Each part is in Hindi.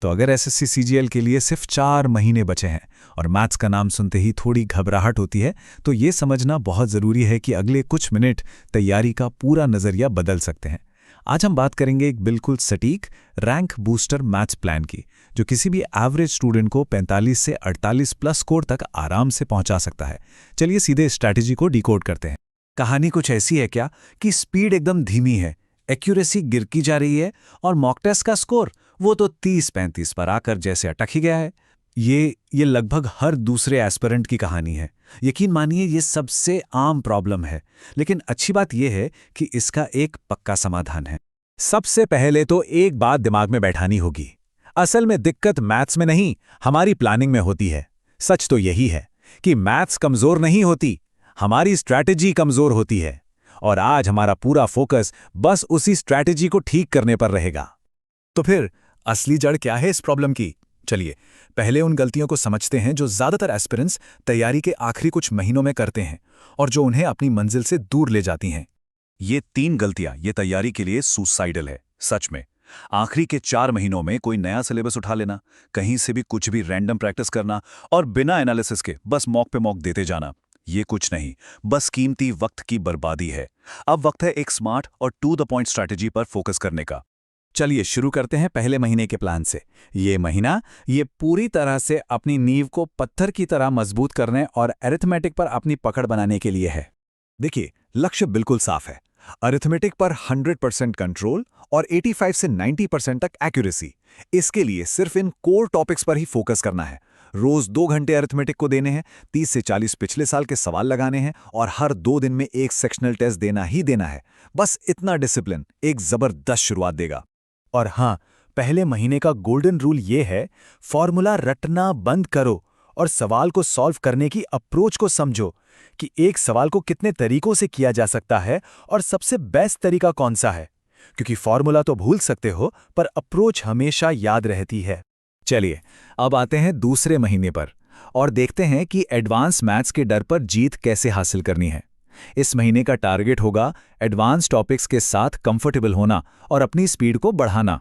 तो अगर एसएससी सीजीएल के लिए सिर्फ 4 महीने बचे हैं और मैथ्स का नाम सुनते ही थोड़ी घबराहट होती है, तो ये समझना बहुत ज़रूरी है कि अगले कुछ मिनट तैयारी का पूरा नज़रिया बदल सकते हैं। आज हम बात करेंगे एक बिल्कुल सटीक रैंक बूस्टर मैथ्स प्लान की, जो किसी भी एवरेज स्टूडेंट को 45 से 48 प्लस स्कोर तक आराम से पहुंचा सकता है। चलिए सीधे स्ट्रैटेजी को डिकोड करते हैं। कहानी कुछ ऐसी है क्या कि स्पीड एकदम धीमी है, एक्यूरेसी गिरती जा रही है और मॉक टेस्ट का स्कोर वो तो 30-35 पर आकर जैसे अटक ही गया है। ये लगभग हर दूसरे एस्पिरेंट की कहानी है। यकीन मानिए ये सबसे आम प्रॉब्लम है, लेकिन अच्छी बात यह है कि इसका एक पक्का समाधान है। सबसे पहले तो एक बात दिमाग में बैठानी होगी, असल में दिक्कत मैथ्स में नहीं, हमारी प्लानिंग में होती है। सच तो यही है कि मैथ्स कमजोर नहीं होती, हमारी स्ट्रैटेजी कमजोर होती है। और आज हमारा पूरा फोकस बस उसी स्ट्रैटेजी को ठीक करने पर रहेगा। तो फिर असली जड़ क्या है इस प्रॉब्लम की? चलिए पहले उन गलतियों को समझते हैं जो ज्यादातर एस्पिरेंट्स तैयारी के आखिरी कुछ महीनों में करते हैं और जो उन्हें अपनी मंजिल से दूर ले जाती हैं। ये 3 गलतियां ये तैयारी के लिए सुसाइडल है। सच में आखिरी के 4 महीनों में कोई नया सिलेबस उठा लेना, कहीं से भी कुछ भी रैंडम प्रैक्टिस करना और बिना एनालिसिस के बस मॉक पे मॉक देते जाना, ये कुछ नहीं, बस कीमती वक्त की बर्बादी है। अब वक्त है एक स्मार्ट और टू द पॉइंट स्ट्रैटेजी पर फोकस करने का। चलिए शुरू करते हैं पहले महीने के प्लान से। ये महीना ये पूरी तरह से अपनी नींव को पत्थर की तरह मजबूत करने और अरिथमेटिक पर अपनी पकड़ बनाने के लिए है। देखिए लक्ष्य बिल्कुल साफ है, अरिथमेटिक पर 100% कंट्रोल और 85 से 90% तक एक्यूरेसी। इसके लिए सिर्फ इन कोर टॉपिक्स पर ही फोकस करना है। रोज 2 घंटे अरिथमेटिक को देने हैं, 30 से 40 पिछले साल के सवाल लगाने हैं और हर 2 दिन में एक सेक्शनल टेस्ट देना ही देना है। बस इतना डिसिप्लिन एक जबरदस्त शुरुआत देगा। और हाँ, पहले महीने का गोल्डन रूल ये है, फॉर्मूला रटना बंद करो और सवाल को सॉल्व करने की अप्रोच को समझो कि एक सवाल को कितने तरीकों से किया जा सकता है और सबसे बेस्ट तरीका कौन सा है। क्योंकि फॉर्मूला तो भूल सकते हो पर अप्रोच हमेशा याद रहती है। चलिए अब आते हैं दूसरे महीने पर और देखते हैं कि एडवांस मैथ्स के डर पर जीत कैसे हासिल करनी है। इस महीने का टारगेट होगा एडवांस टॉपिक्स के साथ कंफर्टेबल होना और अपनी स्पीड को बढ़ाना।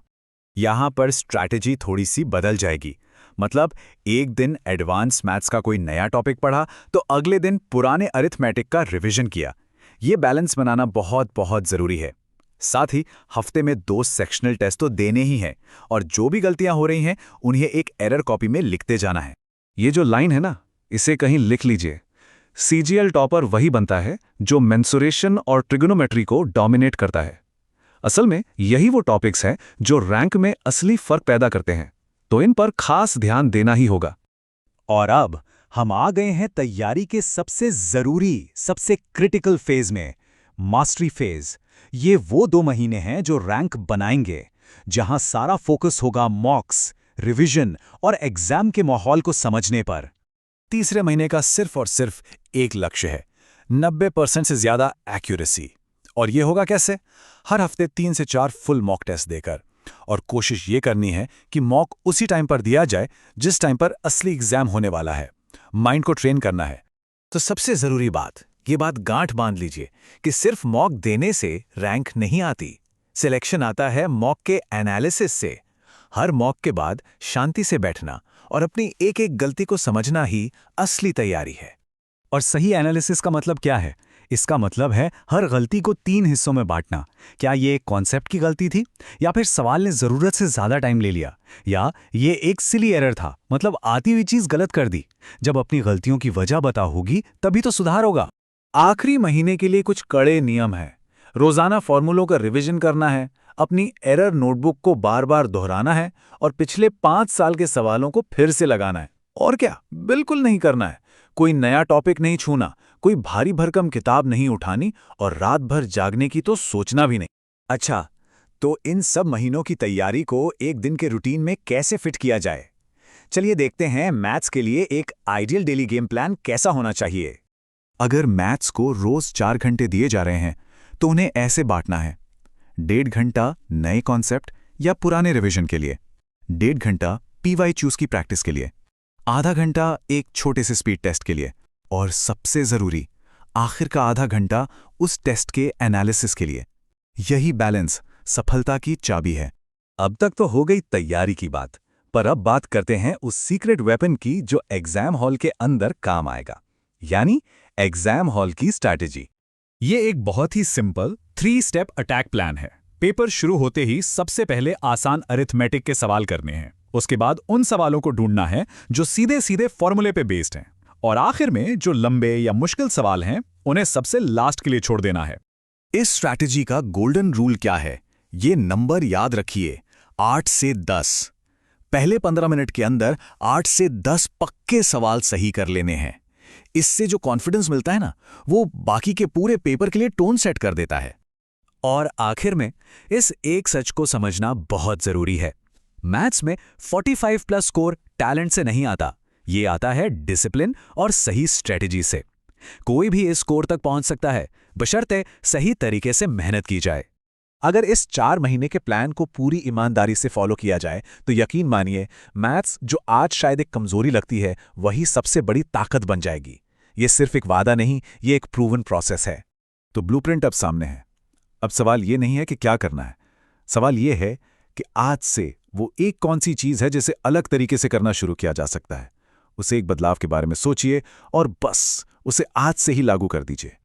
यहां पर स्ट्रैटेजी थोड़ी सी बदल जाएगी। मतलब एक दिन एडवांस मैथ्स का कोई नया टॉपिक पढ़ा तो अगले दिन पुराने अरिथमेटिक का रिवीजन किया। ये बैलेंस बनाना बहुत बहुत जरूरी है। साथ ही हफ्ते में 2 सेक्शनल टेस्ट तो देने ही हैं और जो भी गलतियां हो रही हैं उन्हें एक एरर कॉपी में लिखते जाना है। ये जो लाइन है ना, इसे कहीं लिख लीजिए। सीजीएल टॉपर वही बनता है जो मेंसुरेशन और ट्रिगोनोमेट्री को डोमिनेट करता है। असल में यही वो टॉपिक्स हैं जो रैंक में असली फर्क पैदा करते हैं, तो इन पर खास ध्यान देना ही होगा। और अब हम आ गए हैं तैयारी के सबसे जरूरी, सबसे क्रिटिकल फेज में, मास्टरी फेज। ये वो 2 महीने हैं जो रैंक बनाएंगे, जहां सारा फोकस होगा मॉक्स, रिवीजन और एग्जाम के माहौल को समझने पर। तीसरे महीने का सिर्फ और सिर्फ एक लक्ष्य है, 90% से ज्यादा एक्यूरेसी। और ये होगा कैसे? हर हफ्ते 3 से 4 फुल मॉक टेस्ट देकर। और कोशिश ये करनी है कि मॉक उसी टाइम पर दिया जाए जिस टाइम पर असली एग्जाम होने वाला है। माइंड को ट्रेन करना है। तो सबसे जरूरी बात, ये बात गांठ बांध लीजिए कि सिर्फ मॉक देने से रैंक नहीं आती। सिलेक्शन आता है मॉक के एनालिसिस से। हर मॉक के बाद शांति से बैठना और अपनी एक एक गलती को समझना ही असली तैयारी है। और सही एनालिसिस का मतलब क्या है? इसका मतलब है हर गलती को 3 हिस्सों में बांटना। क्या ये एक कॉन्सेप्ट की गलती थी, या फिर सवाल ने जरूरत से ज्यादा टाइम ले लिया, या ये एक सिली एरर था, मतलब आती हुई चीज गलत कर दी। जब अपनी गलतियों की वजह बता होगी तभी तो सुधार होगा। आखिरी महीने के लिए कुछ कड़े नियम हैं। रोजाना फॉर्मूलों का रिवीजन करना है, अपनी एरर नोटबुक को बार बार दोहराना है और पिछले 5 साल के सवालों को फिर से लगाना है। और क्या बिल्कुल नहीं करना है, कोई नया टॉपिक नहीं छूना, कोई भारी भरकम किताब नहीं उठानी और रात भर जागने की तो सोचना भी नहीं। अच्छा, तो इन सब महीनों की तैयारी को एक दिन के रूटीन में कैसे फिट किया जाए? चलिए देखते हैं मैथ्स के लिए एक आइडियल डेली गेम प्लान कैसा होना चाहिए। अगर मैथ्स को रोज 4 घंटे दिए जा रहे हैं तो उन्हें ऐसे बांटना है: 1.5 घंटा नए कॉन्सेप्ट या पुराने रिवीजन के लिए, 1.5 घंटा पीवाई चूज की प्रैक्टिस के लिए, आधा घंटा एक छोटे से स्पीड टेस्ट के लिए, और सबसे जरूरी आखिर का आधा घंटा उस टेस्ट के एनालिसिस के लिए। यही बैलेंस सफलता की चाबी है। अब तक तो हो गई तैयारी की बात, पर अब बात करते हैं उस सीक्रेट वेपन की जो एग्जाम हॉल के अंदर काम आएगा, यानी एग्जाम हॉल की स्ट्रैटेजी। ये एक बहुत ही सिंपल 3 स्टेप अटैक प्लान है। पेपर शुरू होते ही सबसे पहले आसान अरिथमेटिक के सवाल करने हैं, उसके बाद उन सवालों को ढूंढना है जो सीधे सीधे फॉर्मूले पे बेस्ड हैं, और आखिर में जो लंबे या मुश्किल सवाल हैं उन्हें सबसे लास्ट के लिए छोड़ देना है। इस स्ट्रैटेजी का गोल्डन रूल क्या है? ये नंबर याद रखिए, 8 से 10। पहले 15 मिनट के अंदर 8 से 10 पक्के सवाल सही कर लेने हैं। इससे जो कॉन्फिडेंस मिलता है ना, वो बाकी के पूरे पेपर के लिए टोन सेट कर देता है। और आखिर में इस एक सच को समझना बहुत जरूरी है। मैथ्स में 45 प्लस स्कोर टैलेंट से नहीं आता, ये आता है डिसिप्लिन और सही स्ट्रेटेजी से। कोई भी इस स्कोर तक पहुंच सकता है, बशर्ते सही तरीके से मेहनत की जाए। अगर इस 4 महीने के प्लान को पूरी ईमानदारी से फॉलो किया जाए तो यकीन मानिए, मैथ्स जो आज शायद एक कमजोरी लगती है, वही सबसे बड़ी ताकत बन जाएगी। ये सिर्फ एक वादा नहीं, ये एक प्रूवन प्रोसेस है। तो ब्लूप्रिंट अब सामने है। अब सवाल ये नहीं है कि क्या करना है, सवाल ये है कि आज से वो एक कौन सी चीज है जिसे अलग तरीके से करना शुरू किया जा सकता है। उसे एक बदलाव के बारे में सोचिए और बस उसे आज से ही लागू कर दीजिए।